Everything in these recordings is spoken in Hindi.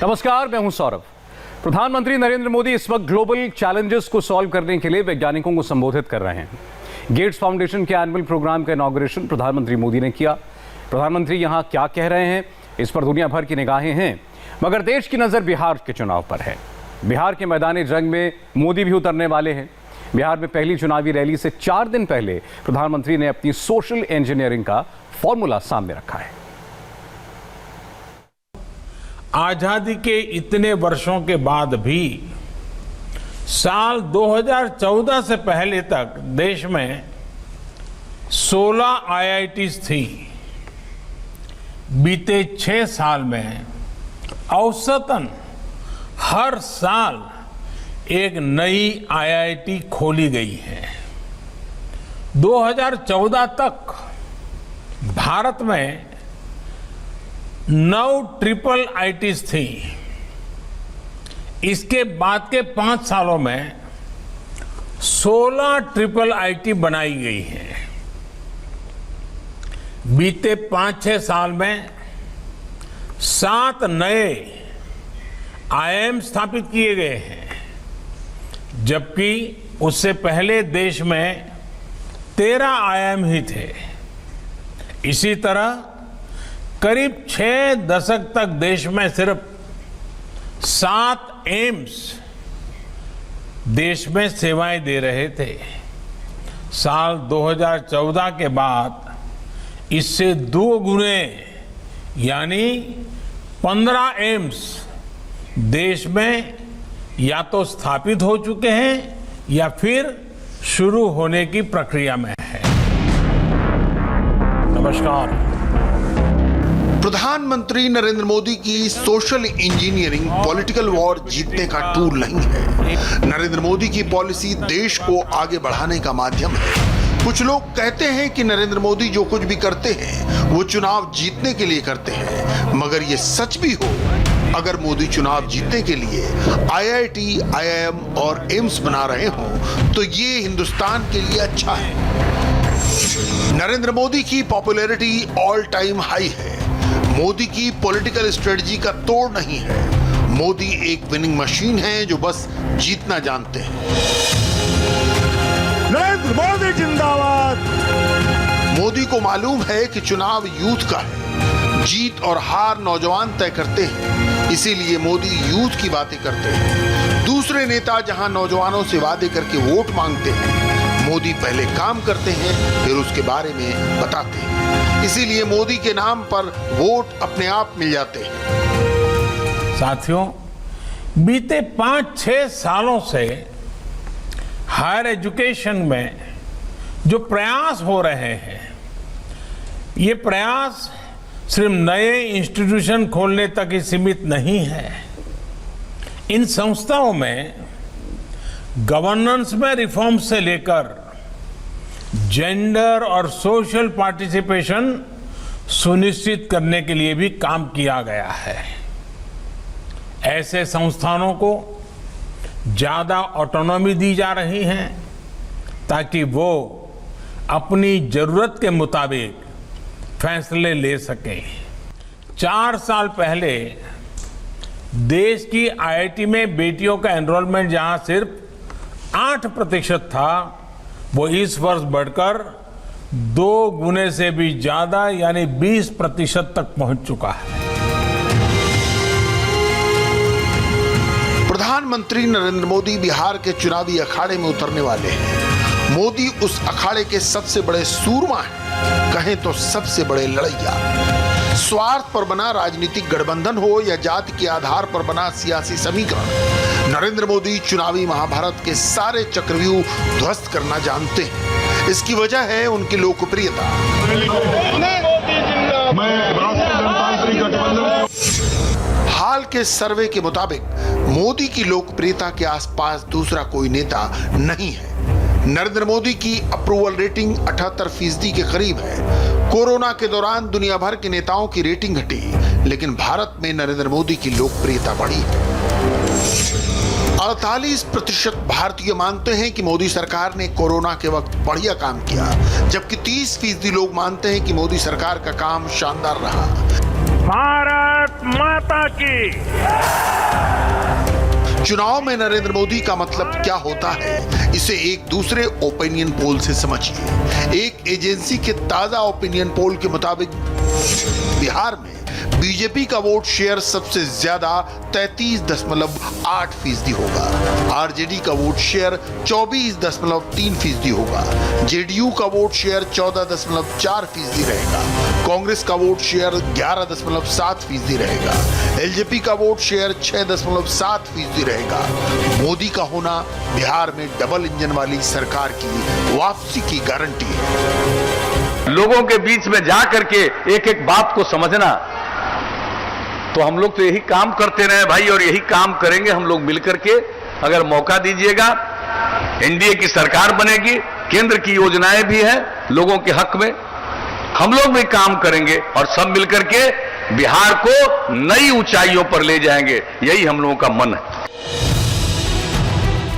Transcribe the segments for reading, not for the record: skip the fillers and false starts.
नमस्कार, मैं हूं सौरभ। प्रधानमंत्री नरेंद्र मोदी इस वक्त ग्लोबल चैलेंजेस को सॉल्व करने के लिए वैज्ञानिकों को संबोधित कर रहे हैं। गेट्स फाउंडेशन के एनुअल प्रोग्राम का इनॉग्रेशन प्रधानमंत्री मोदी ने किया। प्रधानमंत्री यहां क्या कह रहे हैं, इस पर दुनिया भर की निगाहें हैं, मगर देश की नजर बिहार के चुनाव पर है। बिहार के मैदानी जंग में मोदी भी उतरने वाले हैं। बिहार में पहली चुनावी रैली से 4 दिन पहले प्रधानमंत्री ने अपनी सोशल इंजीनियरिंग का फॉर्मूला सामने रखा है। आजादी के इतने वर्षों के बाद भी साल 2014 से पहले तक देश में 16 IITs थी। बीते 6 साल में औसतन हर साल एक नई IIT खोली गई है। 2014 तक भारत में 9 ट्रिपल IITs थी। इसके बाद के 5 सालों में 16 ट्रिपल IIT बनाई गई है। बीते 5-6 साल में 7 नए IIM स्थापित किए गए हैं, जबकि उससे पहले देश में 13 IIM ही थे। इसी तरह करीब 6 दशक तक देश में सिर्फ 7 एम्स देश में सेवाएं दे रहे थे। साल 2014 के बाद इससे 2 गुने यानी 15 एम्स देश में या तो स्थापित हो चुके हैं या फिर शुरू होने की प्रक्रिया में है। नमस्कार। प्रधानमंत्री नरेंद्र मोदी की सोशल इंजीनियरिंग पॉलिटिकल वॉर जीतने का टूल नहीं है। नरेंद्र मोदी की पॉलिसी देश को आगे बढ़ाने का माध्यम है। कुछ लोग कहते हैं कि नरेंद्र मोदी जो कुछ भी करते हैं वो चुनाव जीतने के लिए करते हैं, मगर ये सच भी हो, अगर मोदी चुनाव जीतने के लिए IIT, IIM और एम्स बना रहे हो तो ये हिंदुस्तान के लिए अच्छा है। नरेंद्र मोदी की पॉपुलैरिटी ऑल टाइम हाई है। मोदी की पॉलिटिकल स्ट्रेटजी का तोड़ नहीं है। मोदी एक विनिंग मशीन है जो बस जीतना जानते हैं। नरेंद्र मोदी जिंदाबाद। मोदी को मालूम है कि चुनाव यूथ का है। जीत और हार नौजवान तय करते हैं, इसीलिए मोदी यूथ की बातें करते हैं। दूसरे नेता जहां नौजवानों से वादे करके वोट मांगते हैं, मोदी पहले काम करते हैं, फिर उसके बारे में बताते हैं। इसीलिए मोदी के नाम पर वोट अपने आप मिल जाते हैं। साथियों, बीते 5-6 सालों से हायर एजुकेशन में जो प्रयास हो रहे हैं, ये प्रयास सिर्फ नए इंस्टीट्यूशन खोलने तक ही सीमित नहीं है। इन संस्थाओं में गवर्नेंस में रिफॉर्म से लेकर जेंडर और सोशल पार्टिसिपेशन सुनिश्चित करने के लिए भी काम किया गया है। ऐसे संस्थानों को ज्यादा ऑटोनॉमी दी जा रही है ताकि वो अपनी जरूरत के मुताबिक फैसले ले सकें। 4 साल पहले देश की IIT में बेटियों का एनरोलमेंट जहां सिर्फ 8% था, वो इस वर्ष बढ़कर 2 गुने से भी ज्यादा यानी 20% तक पहुंच चुका है। प्रधानमंत्री नरेंद्र मोदी बिहार के चुनावी अखाड़े में उतरने वाले हैं। मोदी उस अखाड़े के सबसे बड़े सूरमा हैं, कहें तो सबसे बड़े लड़ैया। स्वार्थ पर बना राजनीतिक गठबंधन हो या जाति के आधार पर बना सियासी समीकरण, नरेंद्र मोदी चुनावी महाभारत के सारे चक्रव्यूह ध्वस्त करना जानते हैं। इसकी वजह है उनकी लोकप्रियता। हाल के सर्वे के मुताबिक मोदी की लोकप्रियता के आसपास दूसरा कोई नेता नहीं है। नरेंद्र मोदी की अप्रूवल रेटिंग 78% के करीब है। कोरोना के दौरान दुनिया भर के नेताओं की रेटिंग घटी, लेकिन भारत में नरेंद्र मोदी की लोकप्रियता बढ़ी। 48% भारतीय मानते हैं कि मोदी सरकार ने कोरोना के वक्त बढ़िया काम किया, जबकि 30% लोग मानते हैं कि मोदी सरकार का काम शानदार रहा। भारत माता की। चुनाव में नरेंद्र मोदी का मतलब क्या होता है, इसे एक दूसरे ओपिनियन पोल से समझिए। एक एजेंसी के ताजा ओपिनियन पोल के मुताबिक बिहार में बीजेपी का वोट शेयर सबसे ज्यादा 33.8% होगा। आरजेडी का वोट शेयर 24.3% होगा। जेडीयू का वोट शेयर 14.4% रहेगा। कांग्रेस का वोट शेयर 11.7% रहेगा। एलजेपी का वोट शेयर 6.7% रहेगा। मोदी का होना बिहार में डबल इंजन वाली सरकार की वापसी की गारंटी है। लोगों के बीच में जा करके एक एक बात को समझना, तो हम लोग तो यही काम करते रहे भाई, और यही काम करेंगे हम लोग मिलकर के। अगर मौका दीजिएगा, एनडीए की सरकार बनेगी, केंद्र की योजनाएं भी हैं लोगों के हक में, हम लोग भी काम करेंगे और सब मिलकर के बिहार को नई ऊंचाइयों पर ले जाएंगे। यही हम लोगों का मन है।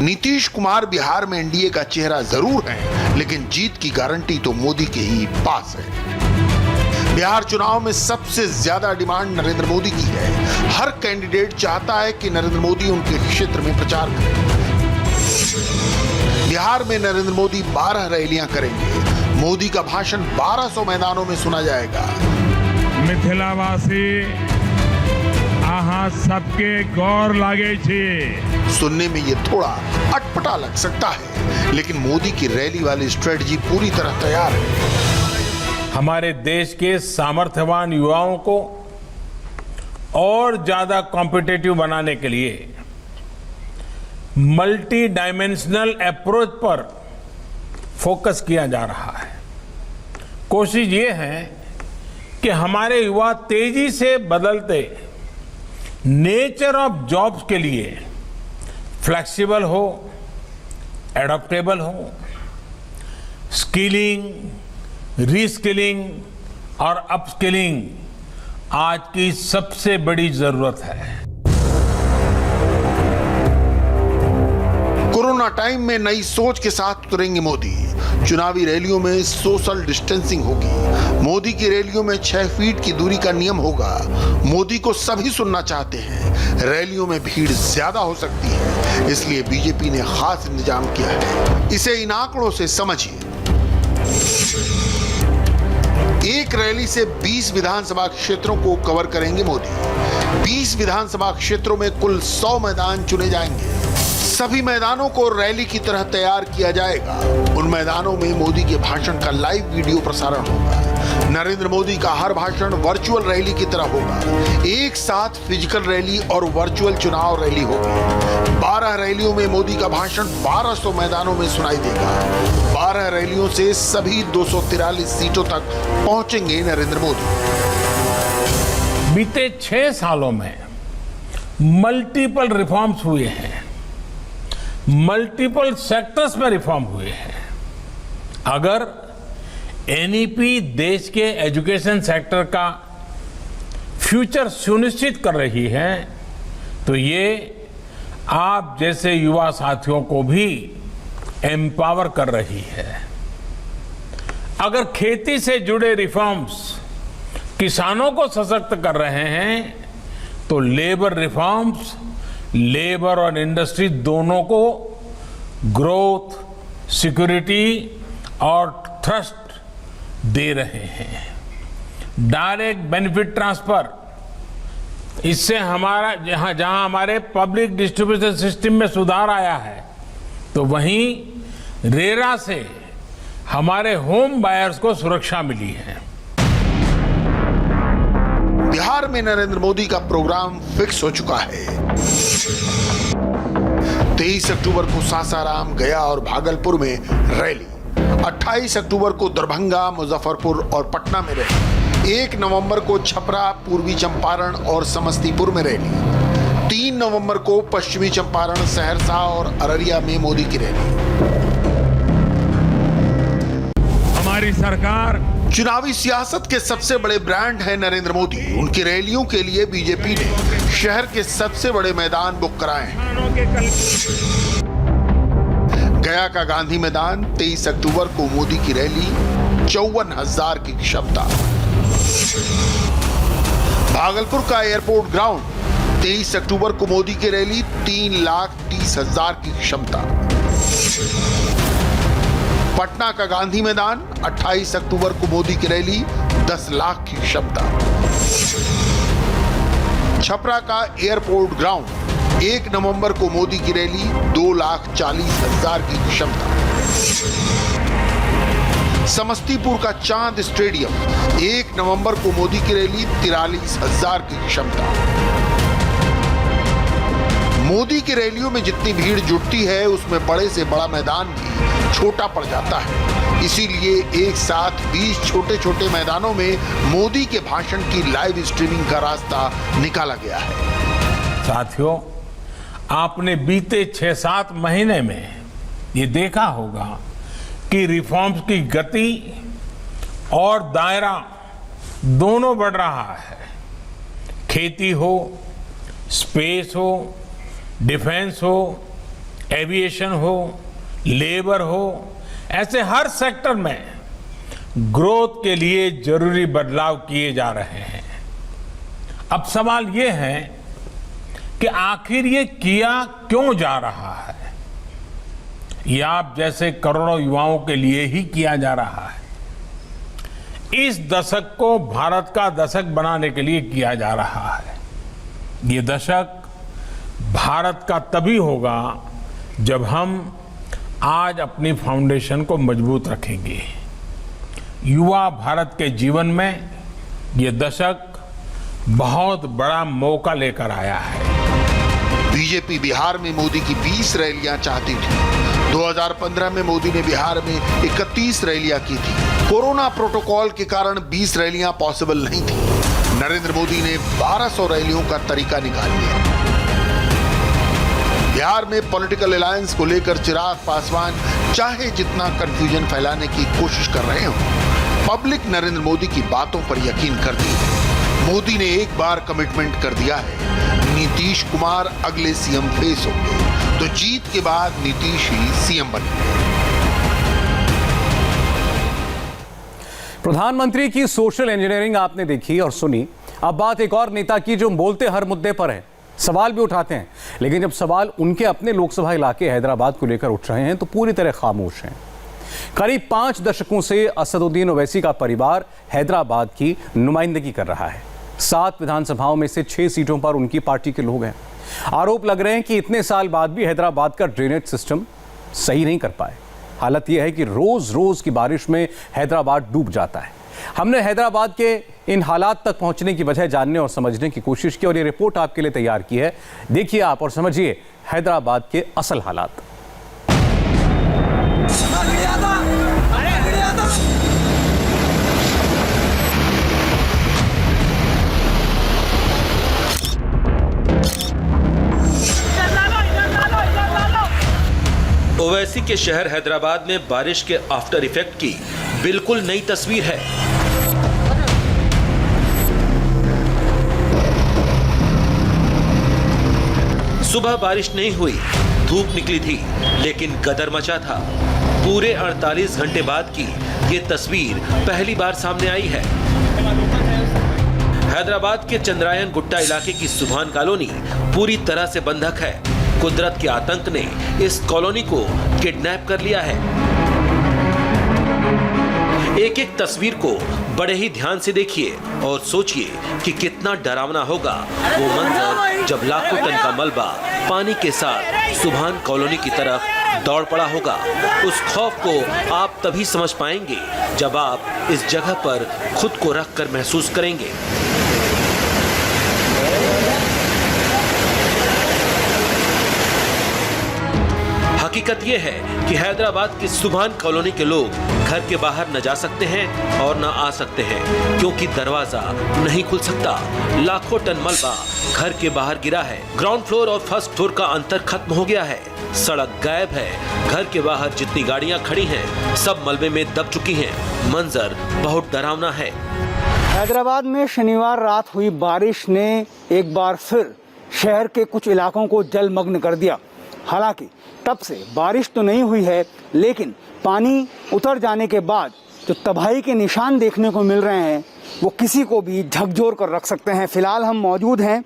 नीतीश कुमार बिहार में एनडीए का चेहरा जरूर है, लेकिन जीत की गारंटी तो मोदी के ही पास है। बिहार चुनाव में सबसे ज्यादा डिमांड नरेंद्र मोदी की है। हर कैंडिडेट चाहता है कि नरेंद्र मोदी उनके क्षेत्र में प्रचार करें। बिहार में नरेंद्र मोदी 12 रैलियां करेंगे। मोदी का भाषण 1200 मैदानों में सुना जाएगा। मिथिलावासी आहा सबके गौर लागे छे। सुनने में ये थोड़ा अटपटा लग सकता है, लेकिन मोदी की रैली वाली स्ट्रेटजी पूरी तरह तैयार है। हमारे देश के सामर्थ्यवान युवाओं को और ज्यादा कॉम्पिटिटिव बनाने के लिए मल्टी डायमेंशनल अप्रोच पर फोकस किया जा रहा है। कोशिश ये है कि हमारे युवा तेजी से बदलते नेचर ऑफ जॉब्स के लिए फ्लेक्सिबल हो, एडॉप्टेबल हो, स्किलिंग, रीस्किलिंग और अपस्किलिंग आज की सबसे बड़ी जरूरत है। कोरोना टाइम में नई सोच के साथ उतरेंगे मोदी। चुनावी रैलियों में सोशल डिस्टेंसिंग होगी। मोदी की रैलियों में 6 फीट की दूरी का नियम होगा। मोदी को सभी सुनना चाहते हैं। रैलियों में भीड़ ज्यादा हो सकती है, इसलिए बीजेपी ने खास इंतजाम किया है। इसे इन आंकड़ों से समझिए। एक रैली से 20 विधानसभा क्षेत्रों को कवर करेंगे मोदी। 20 विधानसभा क्षेत्रों में कुल 100 मैदान चुने जाएंगे। सभी मैदानों को रैली की तरह तैयार किया जाएगा। उन मैदानों में मोदी के भाषण का लाइव वीडियो प्रसारण होगा। नरेंद्र मोदी का हर भाषण वर्चुअल रैली की तरह होगा। एक साथ फिजिकल रैली और वर्चुअल चुनाव रैली होगी। 12 रैलियों में मोदी का भाषण 1200 मैदानों में सुनाई देगा। 12 रैलियों से सभी 243 सीटों तक पहुंचेंगे नरेंद्र मोदी। बीते 6 सालों में मल्टीपल रिफॉर्म्स हुए हैं, मल्टीपल सेक्टर्स में रिफॉर्म हुए हैं। अगर एनईपी देश के एजुकेशन सेक्टर का फ्यूचर सुनिश्चित कर रही है, तो ये आप जैसे युवा साथियों को भी एम्पावर कर रही है। अगर खेती से जुड़े रिफॉर्म्स किसानों को सशक्त कर रहे हैं, तो लेबर रिफॉर्म्स लेबर और इंडस्ट्री दोनों को ग्रोथ, सिक्योरिटी और ट्रस्ट दे रहे हैं। डायरेक्ट बेनिफिट ट्रांसफर, इससे हमारा जहां हमारे पब्लिक डिस्ट्रीब्यूशन सिस्टम में सुधार आया है, तो वहीं रेरा से हमारे होम बायर्स को सुरक्षा मिली है। बिहार में नरेंद्र मोदी का प्रोग्राम फिक्स हो चुका है। 23 अक्टूबर को सासाराम, गया और भागलपुर में रैली। 28 अक्टूबर को दरभंगा, मुजफ्फरपुर और पटना में रैली। 1 नवंबर को छपरा, पूर्वी चंपारण और समस्तीपुर में रैली। 3 नवंबर को पश्चिमी चंपारण, सहरसा और अररिया में मोदी की रैली। हमारी सरकार चुनावी सियासत के सबसे बड़े ब्रांड है नरेंद्र मोदी। उनकी रैलियों के लिए बीजेपी ने शहर के सबसे बड़े मैदान बुक कराए हैं। गया का गांधी मैदान, 23 अक्टूबर को मोदी की रैली, 54,000 की क्षमता। भागलपुर का एयरपोर्ट ग्राउंड 23 अक्टूबर को मोदी की रैली 3,30,000 की क्षमता। पटना का गांधी मैदान 28 अक्टूबर को मोदी की रैली 10 लाख की क्षमता। छपरा का एयरपोर्ट ग्राउंड 1 नवंबर को मोदी की रैली 2,40,000 की क्षमता। समस्तीपुर का चांद स्टेडियम 1 नवंबर को मोदी की रैली 43,000 की क्षमता। मोदी की रैलियों में जितनी भीड़ जुटती है उसमें बड़े से बड़ा मैदान भी छोटा पड़ जाता है, इसीलिए एक साथ 20 छोटे छोटे मैदानों में मोदी के भाषण की लाइव स्ट्रीमिंग का रास्ता निकाला गया है। साथियों, आपने बीते 6-7 महीने में ये देखा होगा कि रिफॉर्म्स की गति और दायरा दोनों बढ़ रहा है। खेती हो, स्पेस हो, डिफेंस हो, एविएशन हो, लेबर हो, ऐसे हर सेक्टर में ग्रोथ के लिए जरूरी बदलाव किए जा रहे हैं। अब सवाल ये है कि आखिर ये किया क्यों जा रहा है? ये आप जैसे करोड़ों युवाओं के लिए ही किया जा रहा है। इस दशक को भारत का दशक बनाने के लिए किया जा रहा है। ये दशक भारत का तभी होगा जब हम आज अपनी फाउंडेशन को मजबूत रखेंगे। युवा भारत के जीवन में ये दशक बहुत बड़ा मौका लेकर आया है। बीजेपी बिहार में मोदी की 20 रैलियां चाहती थी। 2015 में मोदी ने बिहार में 31 रैलियां की थी। कोरोना प्रोटोकॉल के कारण 20 रैलियां पॉसिबल नहीं थी। नरेंद्र मोदी ने 1200 रैलियों का तरीका निकाल लिया। बिहार में पॉलिटिकल अलायंस को लेकर चिराग पासवान चाहे जितना कंफ्यूजन फैलाने की कोशिश कर रहे हो, पब्लिक नरेंद्र मोदी की बातों पर यकीन करती है। मोदी ने एक बार कमिटमेंट कर दिया है, नीतीश कुमार अगले सीएम फेस होंगे, तो जीत के बाद नीतीश ही सीएम बनेंगे। प्रधानमंत्री की सोशल इंजीनियरिंग आपने देखी और सुनी। अब बात एक और नेता की जो बोलते हर मुद्दे पर है, सवाल भी उठाते हैं, लेकिन जब सवाल उनके अपने लोकसभा इलाके हैदराबाद को लेकर उठ रहे हैं तो पूरी तरह खामोश हैं। करीब 5 दशकों से असदुद्दीन ओवैसी का परिवार हैदराबाद की नुमाइंदगी कर रहा है। 7 विधानसभाओं में से 6 सीटों पर उनकी पार्टी के लोग हैं। आरोप लग रहे हैं कि इतने साल बाद भी हैदराबाद का ड्रेनेज सिस्टम सही नहीं कर पाए। हालत यह है कि रोज रोज की बारिश में हैदराबाद डूब जाता है। हमने हैदराबाद के इन हालात तक पहुंचने की वजह जानने और समझने की कोशिश की और ये रिपोर्ट आपके लिए तैयार की है। देखिए आप और समझिए हैदराबाद के असल हालात। ओवैसी के शहर हैदराबाद में बारिश के आफ्टर इफेक्ट की बिल्कुल नई तस्वीर है। सुबह बारिश नहीं हुई, धूप निकली थी, लेकिन गदर मचा था। पूरे 48 घंटे बाद की ये तस्वीर पहली बार सामने आई है। हैदराबाद के चंद्रायन गुट्टा इलाके की सुभान कॉलोनी पूरी तरह से बंधक है। कुदरत के आतंक ने इस कॉलोनी को किडनैप कर लिया है। एक एक तस्वीर को बड़े ही ध्यान से देखिए और सोचिए कि कितना डरावना होगा वो मंजर जब लाखों टन का मलबा पानी के साथ सुभान कॉलोनी की तरफ दौड़ पड़ा होगा। उस खौफ को आप तभी समझ पाएंगे जब आप इस जगह पर खुद को रख कर महसूस करेंगे। हकीकत यह है कि हैदराबाद की सुभान कॉलोनी के लोग घर के बाहर न जा सकते हैं और न आ सकते हैं, क्योंकि दरवाजा नहीं खुल सकता। लाखों टन मलबा घर के बाहर गिरा है। ग्राउंड फ्लोर और फर्स्ट फ्लोर का अंतर खत्म हो गया है। सड़क गायब है। घर के बाहर जितनी गाड़ियां खड़ी हैं, सब मलबे में दब चुकी हैं। मंजर बहुत डरावना है। हैदराबाद में शनिवार रात हुई बारिश ने एक बार फिर शहर के कुछ इलाकों को जलमग्न कर दिया। हालांकि तब से बारिश तो नहीं हुई है, लेकिन पानी उतर जाने के बाद जो तबाही के निशान देखने को मिल रहे हैं वो किसी को भी झकझोर कर रख सकते हैं। फिलहाल हम मौजूद हैं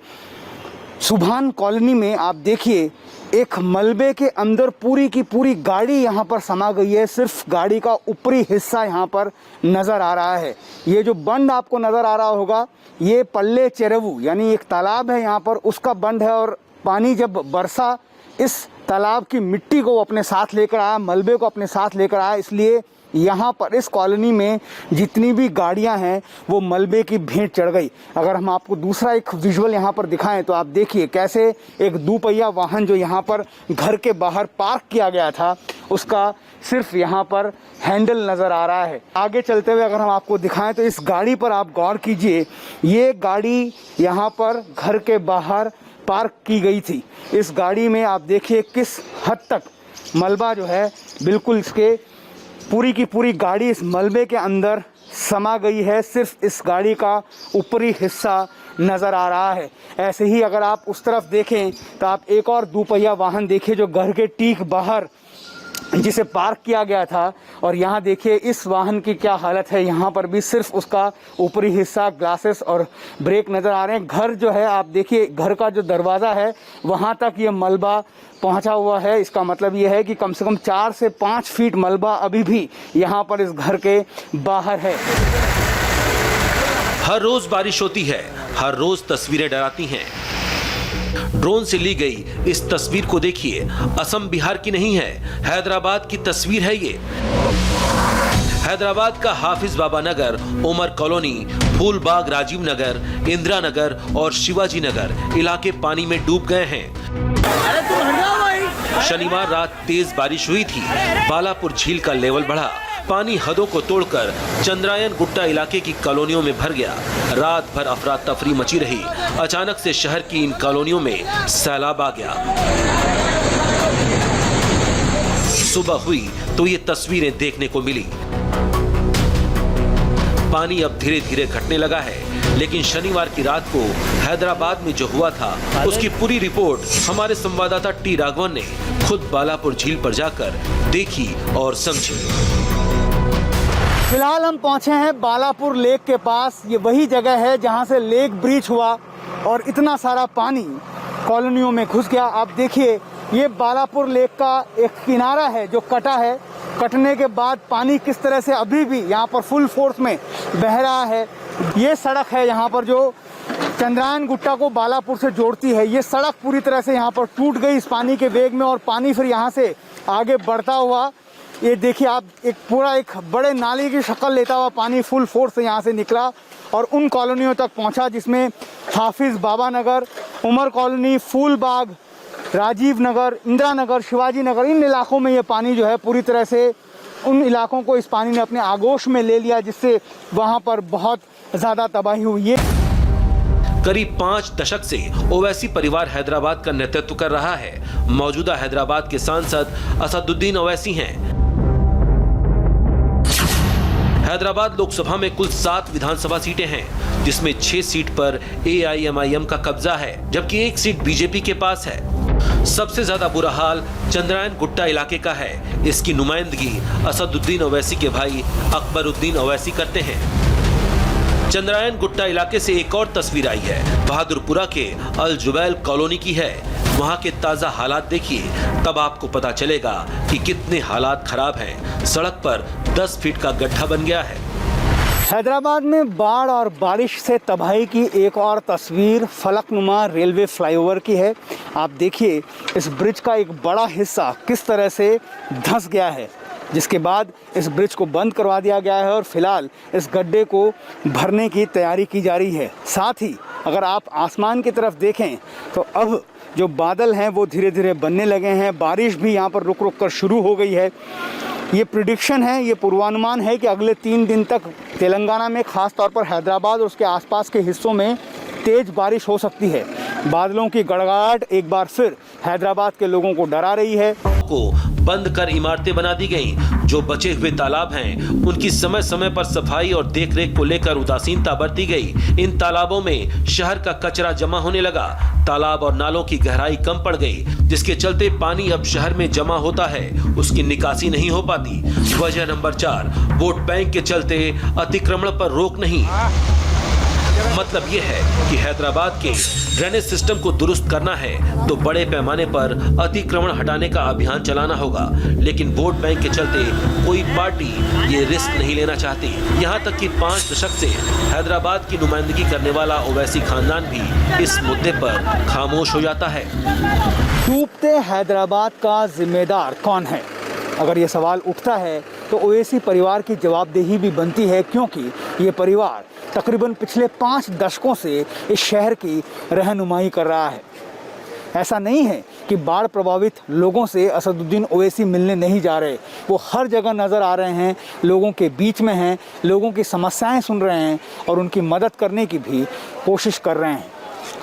सुभान कॉलोनी में। आप देखिए एक मलबे के अंदर पूरी की पूरी गाड़ी यहाँ पर समा गई है। सिर्फ गाड़ी का ऊपरी हिस्सा यहाँ पर नज़र आ रहा है। ये जो बंड आपको नज़र आ रहा होगा ये पल्ले चेरवू यानी एक तालाब है यहाँ पर, उसका बंड है। और पानी जब बरसा इस तालाब की मिट्टी को अपने साथ लेकर आया, मलबे को अपने साथ लेकर आया, इसलिए यहाँ पर इस कॉलोनी में जितनी भी गाड़ियाँ हैं वो मलबे की भेंट चढ़ गई। अगर हम आपको दूसरा एक विजुअल यहाँ पर दिखाएं तो आप देखिए कैसे एक दोपहिया वाहन जो यहाँ पर घर के बाहर पार्क किया गया था उसका सिर्फ यहाँ पर हैंडल नज़र आ रहा है। आगे चलते हुए अगर हम आपको दिखाएं तो इस गाड़ी पर आप गौर कीजिए, ये गाड़ी यहाँ पर घर के बाहर पार्क की गई थी। इस गाड़ी में आप देखिए किस हद तक मलबा जो है बिल्कुल इसके पूरी की पूरी गाड़ी इस मलबे के अंदर समा गई है। सिर्फ इस गाड़ी का ऊपरी हिस्सा नज़र आ रहा है। ऐसे ही अगर आप उस तरफ देखें तो आप एक और दोपहिया वाहन देखिए जो घर के ठीक बाहर जिसे पार्क किया गया था, और यहाँ देखिए इस वाहन की क्या हालत है। यहाँ पर भी सिर्फ उसका ऊपरी हिस्सा, ग्लासेस और ब्रेक नज़र आ रहे हैं। घर जो है आप देखिए, घर का जो दरवाज़ा है वहाँ तक ये मलबा पहुँचा हुआ है। इसका मतलब ये है कि कम से कम 4 से 5 फीट मलबा अभी भी यहाँ पर इस घर के बाहर है। हर रोज बारिश होती है, हर रोज तस्वीरें डराती हैं। ड्रोन से ली गई इस तस्वीर को देखिए, असम बिहार की नहीं है, हैदराबाद की तस्वीर है ये। हैदराबाद का हाफिज बाबा नगर, उमर कॉलोनी, फूलबाग, राजीव नगर, इंदिरा नगर और शिवाजी नगर इलाके पानी में डूब गए हैं। शनिवार रात तेज बारिश हुई थी। बालापुर झील का लेवल बढ़ा, पानी हदों को तोड़कर चंद्रायन गुट्टा इलाके की कॉलोनियों में भर गया। रात भर अफरा तफरी मची रही। अचानक से शहर की इन कॉलोनियों में सैलाब आ गया। सुबह हुई तो ये तस्वीरें देखने को मिली। पानी अब धीरे धीरे घटने लगा है, लेकिन शनिवार की रात को हैदराबाद में जो हुआ था उसकी पूरी रिपोर्ट हमारे संवाददाता टी राघवन ने खुद बालापुर झील पर जाकर देखी और समझी। फिलहाल हम पहुंचे हैं बालापुर लेक के पास। ये वही जगह है जहां से लेक ब्रीच हुआ और इतना सारा पानी कॉलोनियों में घुस गया। आप देखिए ये बालापुर लेक का एक किनारा है जो कटा है। कटने के बाद पानी किस तरह से अभी भी यहाँ पर फुल फोर्स में बह रहा है। ये सड़क है यहाँ पर जो चंद्रायन गुट्टा को बालापुर से जोड़ती है। ये सड़क पूरी तरह से यहाँ पर टूट गई इस पानी के वेग में, और पानी फिर यहाँ से आगे बढ़ता हुआ ये देखिए आप एक पूरा एक बड़े नाले की शक्ल लेता हुआ पानी फुल फोर्स से यहाँ से निकला और उन कॉलोनियों तक पहुँचा जिसमें हाफिज बाबा नगर, उमर कॉलोनी, फूलबाग, राजीव नगर, इंदिरा नगर, शिवाजी नगर, इन इलाकों में ये पानी जो है पूरी तरह से उन इलाकों को इस पानी ने अपने आगोश में ले लिया, जिससे वहाँ पर बहुत ज़्यादा तबाही हुई है। करीब 5 दशक से ओवैसी परिवार हैदराबाद का नेतृत्व कर रहा है। मौजूदा हैदराबाद के सांसद असदुद्दीन ओवैसी हैं। हैदराबाद लोकसभा में कुल 7 विधानसभा सीटें हैं, जिसमें 6 सीट पर AIMIM का कब्जा है, जबकि 1 सीट बीजेपी के पास है। सबसे ज्यादा बुरा हाल चंद्रायन गुट्टा इलाके का है। इसकी नुमाइंदगी असदुद्दीन ओवैसी के भाई अकबरुद्दीन ओवैसी करते हैं। चंद्रायन गुट्टा इलाके से एक और तस्वीर आई है, बहादुरपुरा के अल जुबैल कॉलोनी की है। वहां के ताजा हालात देखिए, तब आपको पता चलेगा कि कितने हालात खराब हैं। सड़क पर 10 फीट का गड्ढा बन गया है। हैदराबाद में बाढ़ और बारिश से तबाही की एक और तस्वीर फलकनुमा रेलवे फ्लाईओवर की है। आप देखिए इस ब्रिज का एक बड़ा हिस्सा किस तरह से धंस गया है, जिसके बाद इस ब्रिज को बंद करवा दिया गया है और फिलहाल इस गड्ढे को भरने की तैयारी की जा रही है। साथ ही अगर आप आसमान की तरफ देखें तो अब जो बादल हैं वो धीरे धीरे बनने लगे हैं। बारिश भी यहाँ पर रुक रुक कर शुरू हो गई है। ये प्रिडिक्शन है, ये पूर्वानुमान है कि अगले 3 दिन तक तेलंगाना में, ख़ास तौर पर हैदराबाद और उसके आसपास के हिस्सों में तेज़ बारिश हो सकती है। बादलों की गड़गड़ाहट एक बार फिर हैदराबाद के लोगों को डरा रही है। को बंद कर इमारतें बना दी गईं, जो बचे हुए तालाब हैं उनकी समय समय पर सफाई और देखरेख को लेकर उदासीनता बरती गई। इन तालाबों में शहर का कचरा जमा होने लगा। तालाब और नालों की गहराई कम पड़ गई, जिसके चलते पानी अब शहर में जमा होता है, उसकी निकासी नहीं हो पाती। वजह नंबर 4, वोट बैंक के चलते अतिक्रमण पर रोक नहीं। मतलब यह है कि हैदराबाद के ड्रेनेज सिस्टम को दुरुस्त करना है तो बड़े पैमाने पर अतिक्रमण हटाने का अभियान चलाना होगा, लेकिन वोट बैंक के चलते कोई पार्टी ये रिस्क नहीं लेना चाहती। यहाँ तक कि 5 दशक से हैदराबाद की नुमाइंदगी करने वाला ओवैसी खानदान भी इस मुद्दे पर खामोश हो जाता है। डूबते हैदराबाद का जिम्मेदार कौन है? अगर ये सवाल उठता है तो ओवैसी परिवार की जवाबदेही भी बनती है, क्योंकि ये परिवार तकरीबन पिछले 5 दशकों से इस शहर की रहनुमाई कर रहा है। ऐसा नहीं है कि बाढ़ प्रभावित लोगों से असदुद्दीन ओवैसी मिलने नहीं जा रहे, वो हर जगह नज़र आ रहे हैं, लोगों के बीच में हैं, लोगों की समस्याएं सुन रहे हैं और उनकी मदद करने की भी कोशिश कर रहे हैं।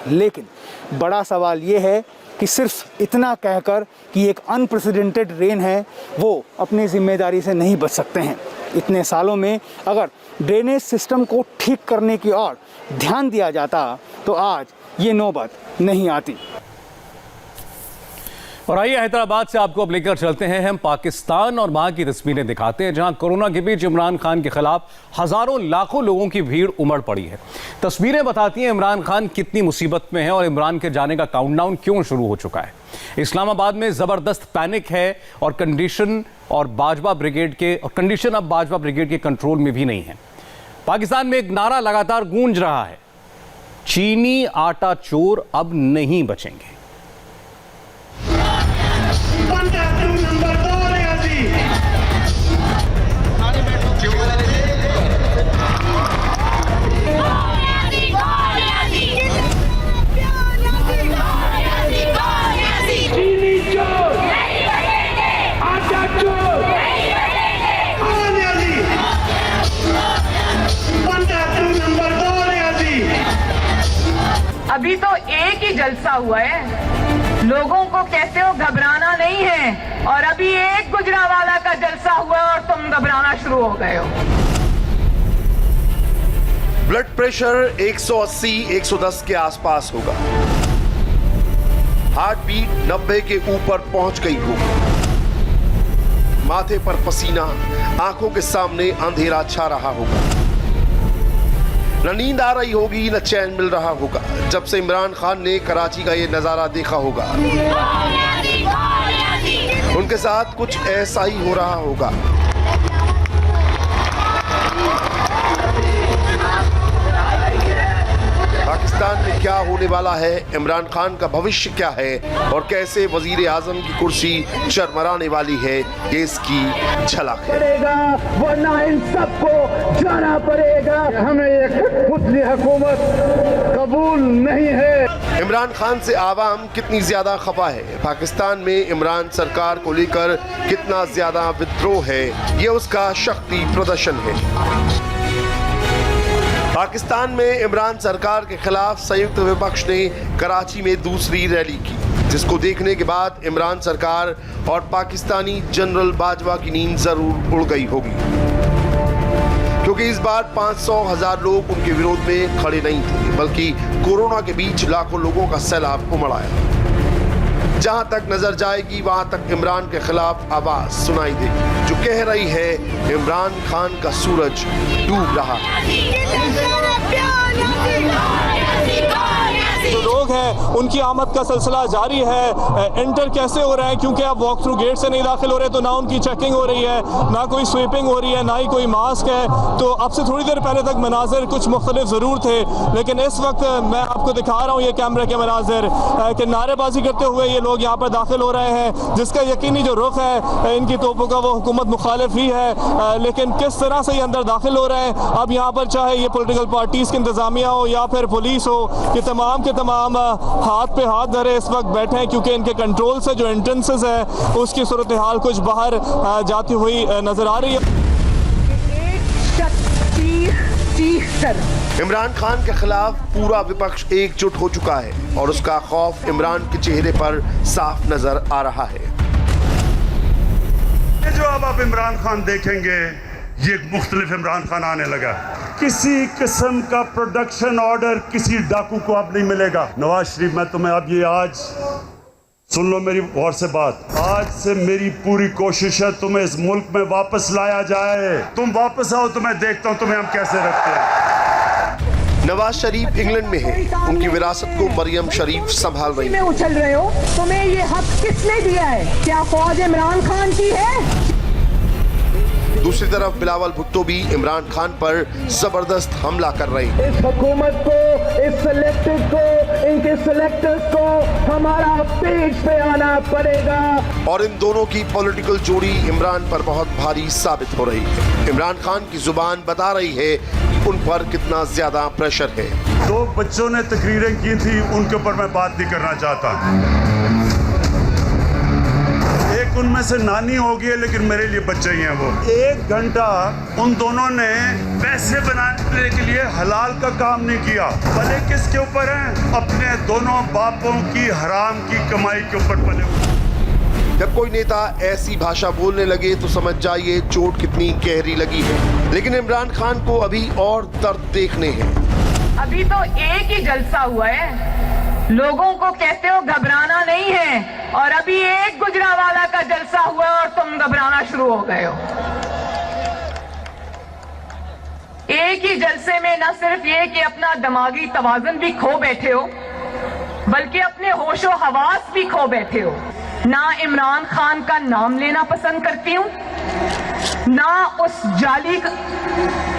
लेकिन बड़ा सवाल ये है कि सिर्फ इतना कहकर कि एक अनप्रेसिडेंटेड रेन है, वो अपनी जिम्मेदारी से नहीं बच सकते हैं। इतने सालों में अगर ड्रेनेज सिस्टम को ठीक करने की ओर ध्यान दिया जाता तो आज ये नौबत नहीं आती। और आइए हैदराबाद से आपको अब लेकर चलते हैं हम पाकिस्तान और वहां की तस्वीरें दिखाते हैं, जहां कोरोना के बीच इमरान खान के खिलाफ हजारों लाखों लोगों की भीड़ उमड़ पड़ी है। तस्वीरें बताती हैं इमरान खान कितनी मुसीबत में है और इमरान के जाने का काउंटडाउन क्यों शुरू हो चुका है। इस्लामाबाद में जबरदस्त पैनिक है और कंडीशन अब बाजवा ब्रिगेड के कंट्रोल में भी नहीं है। पाकिस्तान में एक नारा लगातार गूंज रहा है, चीनी आटा चोर अब नहीं बचेंगे। अभी तो एक ही जलसा हुआ है, लोगों को कहते हो घबराना नहीं है, और अभी एक गुजरावाला का जलसा हुआ और तुम घबराना शुरू हो गए हो। ब्लड प्रेशर 180-110 के आसपास होगा, हार्ट बीट 90 के ऊपर पहुंच गई होगी, माथे पर पसीना, आंखों के सामने अंधेरा छा रहा होगा, न नींद आ रही होगी, न चैन मिल रहा होगा। जब से इमरान खान ने कराची का ये नजारा देखा होगा, उनके साथ कुछ ऐसा ही हो रहा होगा। पाकिस्तान में क्या होने वाला है, इमरान खान का भविष्य क्या है और कैसे वजीर आजम की कुर्सी चरमराने वाली है, ये इसकी झलक है। वरना इन सबको जाना पड़ेगा, हमें एक मुस्लिम हुकूमत कबूल नहीं है। इमरान खान से आवाम कितनी ज्यादा खफा है, पाकिस्तान में इमरान सरकार को लेकर कितना ज्यादा विद्रोह है, ये उसका शक्ति प्रदर्शन है। पाकिस्तान में इमरान सरकार के खिलाफ संयुक्त विपक्ष ने कराची में दूसरी रैली की, जिसको देखने के बाद इमरान सरकार और पाकिस्तानी जनरल बाजवा की नींद जरूर उड़ गई होगी, क्योंकि इस बार 500,000 लोग उनके विरोध में खड़े नहीं थे, बल्कि कोरोना के बीच लाखों लोगों का सैलाब उमड़ आया। जहां तक नजर जाएगी वहां तक इमरान के खिलाफ आवाज सुनाई देगी, जो कह रही है इमरान खान का सूरज डूब रहा है। जो लोग हैं उनकी आमद का सिलसिला जारी है। एंटर कैसे हो रहे हैं, क्योंकि आप वॉक थ्रू गेट से नहीं दाखिल हो रहे, तो ना उनकी चेकिंग हो रही है, ना कोई स्वीपिंग हो रही है, ना ही कोई मास्क है। तो अब से थोड़ी देर पहले तक मनाजिर कुछ मुख्तलिफ ज़रूर थे, लेकिन इस वक्त मैं आपको दिखा रहा हूँ ये कैमरे के मनाजिर कि नारेबाजी करते हुए ये लोग यहाँ पर दाखिल हो रहे हैं, जिसका यकीनी जो रुख है इनकी तोपों का वो हुकूमत मुखालिफ ही है। लेकिन किस तरह से ये अंदर दाखिल हो रहे हैं, अब यहाँ पर चाहे ये पोलिटिकल पार्टीज़ की इंतज़ामिया हो या फिर पुलिस हो, ये तमाम के तमाम हाथ पे हाथ धरे इस वक्त बैठे हैं, क्योंकि इनके कंट्रोल से जो एंट्रेंसेस है उसकी सूरत हाल कुछ बाहर जाती हुई नजर आ रही है। इमरान खान के खिलाफ पूरा विपक्ष एकजुट हो चुका है और उसका खौफ इमरान के चेहरे पर साफ नजर आ रहा है। ये जो अब आप इमरान खान देखेंगे, ये एक मुख्तलिफ इमरान खान आने लगा। किसी किस्म का प्रोडक्शन ऑर्डर किसी डाकू को अब नहीं मिलेगा। नवाज शरीफ, मैं तुम्हें अब ये आज सुन लो मेरी गौर से बात, आज से मेरी पूरी कोशिश है तुम्हें इस मुल्क में वापस लाया जाए। तुम वापस आओ तो मैं देखता हूं तुम्हें हम कैसे रखते हैं। नवाज शरीफ इंग्लैंड में है, उनकी विरासत को मरियम शरीफ संभाल रही है। उछल रहे हो, तुम्हें ये हक किसने दिया है? क्या फौज इमरान खान की है? दूसरी तरफ बिलावल भुट्टो भी इमरान खान पर जबरदस्त हमला कर रहे हैं। इस हुकूमत को, इस सिलेक्टेड को, इनके सिलेक्टर्स को हमारा पेज पे आना पड़ेगा। और इन दोनों की पॉलिटिकल जोड़ी इमरान पर बहुत भारी साबित हो रही है। इमरान खान की जुबान बता रही है उन पर कितना ज्यादा प्रेशर है। 2 बच्चों ने तकरीरें की थी, उनके ऊपर मैं बात नहीं करना चाहता। एक उनमें से नानी हो गई है, लेकिन मेरे लिए बच्चे ही हैं वो। 1 घंटा उन दोनों ने पैसे बनाने के लिए हलाल का काम नहीं किया। भले किसके ऊपर हैं? अपने दोनों बापों की हराम की कमाई के ऊपर पले हुए। जब कोई नेता ऐसी भाषा बोलने लगे तो समझ जाइए चोट कितनी गहरी लगी है। लेकिन इमरान खान को अभी और दर्द देखने हैं। अभी तो एक ही जलसा हुआ है, लोगों को कहते हो घबराना नहीं है, और अभी एक गुजरावाला का जलसा हुआ और तुम घबराना शुरू हो गए हो। एक ही जलसे में न सिर्फ ये कि अपना दिमागी तवाज़ुन भी खो बैठे हो, बल्कि अपने होशो हवास भी खो बैठे हो। ना इमरान खान का नाम लेना पसंद करती हूं, ना उस जाली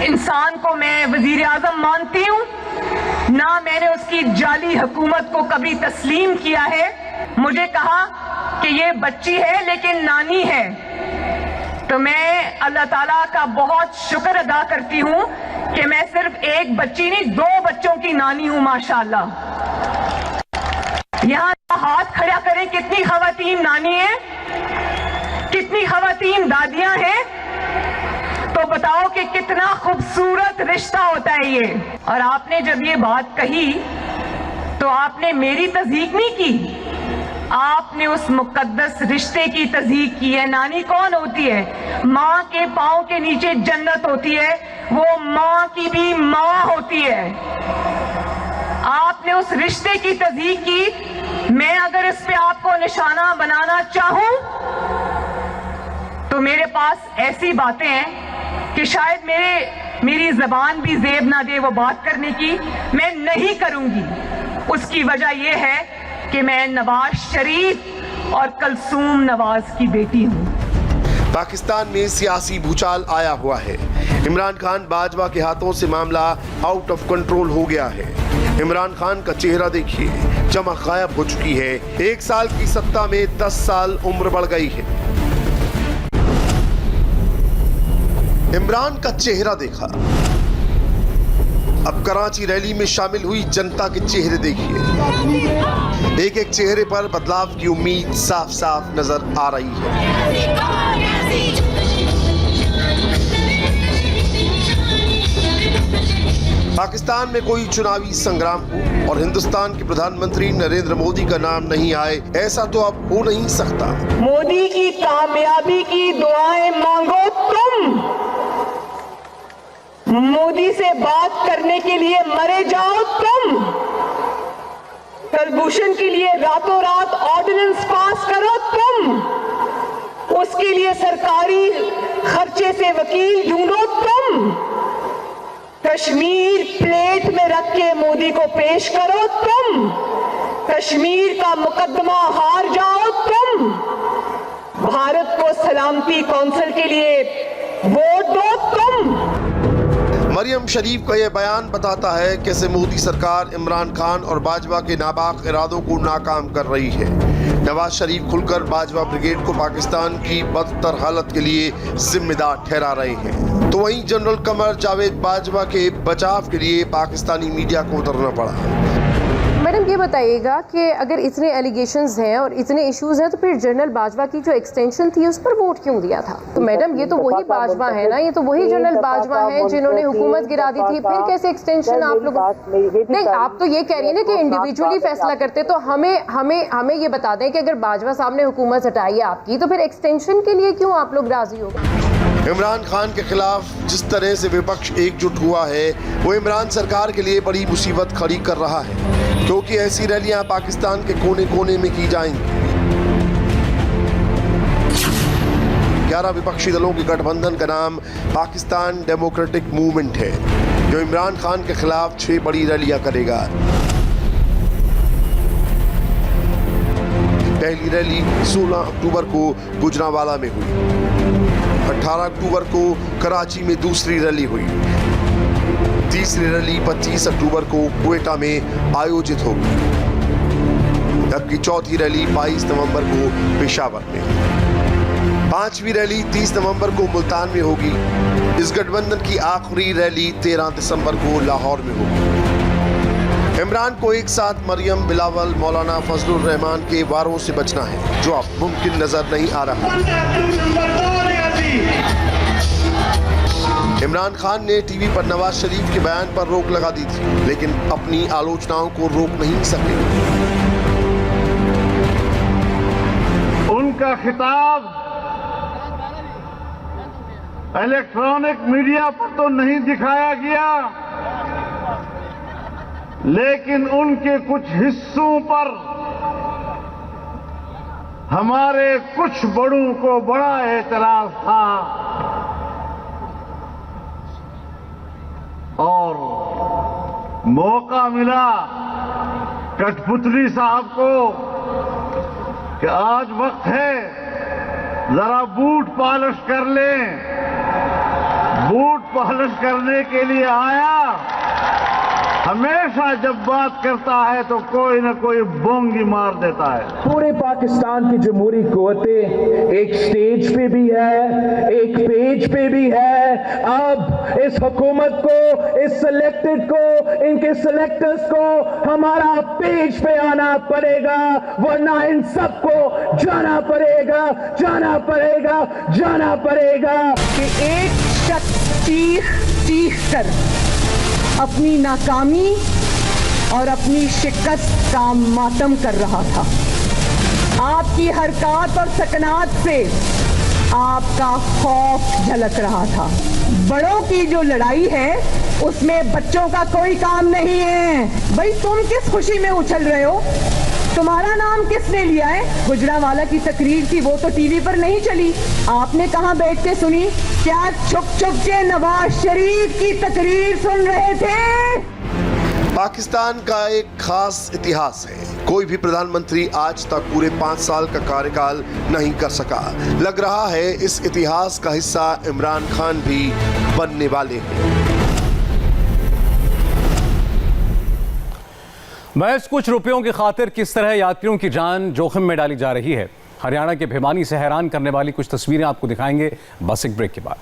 इंसान को मैं वजीर आजम मानती हूं, ना मैंने उसकी जाली हुकूमत को कभी तस्लीम किया है। मुझे कहा कि ये बच्ची है लेकिन नानी है, तो मैं अल्लाह ताला का बहुत शुक्र अदा करती हूं कि मैं सिर्फ एक बच्ची नहीं 2 बच्चों की नानी हूं माशाअल्लाह। यहाँ हाथ खड़ा करें, कितनी खवातीन नानी है, कितनी खवातीन दादियां हैं, तो बताओ कि कितना खूबसूरत रिश्ता होता है ये। और आपने जब ये बात कही तो आपने मेरी तस्दीक नहीं की, आपने उस मुकद्दस रिश्ते की तस्दीक की है। नानी कौन होती है? माँ के पाँव के नीचे जन्नत होती है, वो माँ की भी माँ होती है। आपने उस रिश्ते की तस्दीक की। मैं अगर इस पे आपको निशाना बनाना चाहूं तो मेरे पास ऐसी बातें हैं कि शायद मेरी जबान भी जेब ना दे वो बात करने की, मैं नहीं करूंगी। उसकी वजह यह है कि मैं नवाज शरीफ और कलसूम नवाज की बेटी हूं। पाकिस्तान में सियासी भूचाल आया हुआ है। इमरान खान बाजवा के हाथों से मामला आउट ऑफ कंट्रोल हो गया है। इमरान खान का चेहरा देखिए, चमक गायब हो चुकी है। 1 साल की सत्ता में 10 साल उम्र बढ़ गई है। इमरान का चेहरा देखा, अब कराची रैली में शामिल हुई जनता के चेहरे देखिए। एक एक चेहरे पर बदलाव की उम्मीद साफ साफ नजर आ रही है। पाकिस्तान में कोई चुनावी संग्राम हो और हिंदुस्तान के प्रधानमंत्री नरेंद्र मोदी का नाम नहीं आए, ऐसा तो अब हो नहीं सकता। मोदी की कामयाबी की दुआएं मांगो तुम, मोदी से बात करने के लिए मरे जाओ तुम, कलभूषण के लिए रातों रात ऑर्डिनेंस पास करो तुम, उसके लिए सरकारी खर्चे से वकील ढूंढो तुम, कश्मीर प्लेट में रख के मोदी को पेश करो तुम, कश्मीर का मुकदमा हार जाओ तुम, भारत को सलामती कौंसिल के लिए वोट दो तुम। मरियम शरीफ का यह बयान बताता है कैसे मोदी सरकार इमरान खान और बाजवा के नापाक इरादों को नाकाम कर रही है। नवाज शरीफ खुलकर बाजवा ब्रिगेड को पाकिस्तान की बदतर हालत के लिए जिम्मेदार ठहरा रहे हैं, तो वहीं जनरल कमर जावेद बाजवा के बचाव के लिए पाकिस्तानी मीडिया को उतरना पड़ा। मैडम ये बताइएगा कि अगर इतने एलिगेशंस हैं और इतने इश्यूज हैं तो फिर जनरल बाजवा की जो एक्सटेंशन थी उस पर वोट क्यों दिया था? तो मैडम ये तो वही बाजवा है ना, ये तो वही जनरल बाजवा है जिन्होंने हुकूमत गिरा दी थी, फिर कैसे एक्सटेंशन आप लोग? नहीं, आप तो ये कह रही है ना कि इंडिविजुअली फैसला करते, तो हमें ये बता दें कि अगर बाजवा साहब ने हुकूमत हटाई है आपकी तो फिर एक्सटेंशन के लिए क्यों आप लोग राजी हो गए? इमरान खान के खिलाफ जिस तरह से विपक्ष एकजुट हुआ है वो इमरान सरकार के लिए बड़ी मुसीबत खड़ी कर रहा है, क्योंकि ऐसी रैलियां पाकिस्तान के कोने कोने में की जाएंगी। 11 विपक्षी दलों के गठबंधन का नाम पाकिस्तान डेमोक्रेटिक मूवमेंट है, जो इमरान खान के खिलाफ 6 बड़ी रैलियां करेगा। पहली रैली 16 अक्टूबर को गुजरांवाला में हुई, 18 अक्टूबर को कराची में दूसरी रैली हुई, तीसरी रैली 25 अक्टूबर को क्वेटा में आयोजित होगी, जबकि चौथी रैली 22 नवंबर को पेशावर में, पांचवी रैली 30 नवंबर को मुल्तान में होगी। इस गठबंधन की आखिरी रैली 13 दिसंबर को लाहौर में होगी। इमरान को एक साथ मरियम, बिलावल, मौलाना फजलुर रहमान के वारों से बचना है, जो अब मुमकिन नजर नहीं आ रहा। इमरान खान ने टीवी पर नवाज शरीफ के बयान पर रोक लगा दी थी, लेकिन अपनी आलोचनाओं को रोक नहीं सके। उनका खिताब इलेक्ट्रॉनिक मीडिया पर तो नहीं दिखाया गया, लेकिन उनके कुछ हिस्सों पर हमारे कुछ बड़ों को बड़ा एतराज था और मौका मिला कठपुतली साहब को कि आज वक्त है जरा बूट पॉलिश कर लें। बूट पॉलिश करने के लिए आया। हमेशा जब बात करता है तो कोई न कोई बोंगी मार देता है। पूरे पाकिस्तान की जमहूरी कुव्वतें एक स्टेज पे भी है, एक पेज पे भी है। अब इस हुकूमत को, इस सिलेक्टेड को, इनके सिलेक्टर्स को हमारा पेज पे आना पड़ेगा, वरना इन सबको जाना पड़ेगा, जाना पड़ेगा, जाना पड़ेगा। कि एक शख्स चीख कर अपनी नाकामी और अपनी शिकस्त का मातम कर रहा था। आपकी हरकत और सकनात से आपका खौफ झलक रहा था। बड़ों की जो लड़ाई है उसमें बच्चों का कोई काम नहीं है। भाई तुम किस खुशी में उछल रहे हो? तुम्हारा नाम किसने लिया है? गुजरांवाला की तकरीर थी, वो तो टीवी पर नहीं चली। आपने कहां बैठ के सुनी? क्या छुप छुप के नवाज शरीफ की तकरीर सुन रहे थे? पाकिस्तान का एक खास इतिहास है। कोई भी प्रधानमंत्री आज तक पूरे 5 साल का कार्यकाल नहीं कर सका। लग रहा है इस इतिहास का हिस्सा इमरान खान भी बनने वाले हैं। महज कुछ रुपयों की खातिर किस तरह यात्रियों की जान जोखिम में डाली जा रही है, हरियाणा के भिवानी से हैरान करने वाली कुछ तस्वीरें आपको दिखाएंगे बस एक ब्रेक के बाद।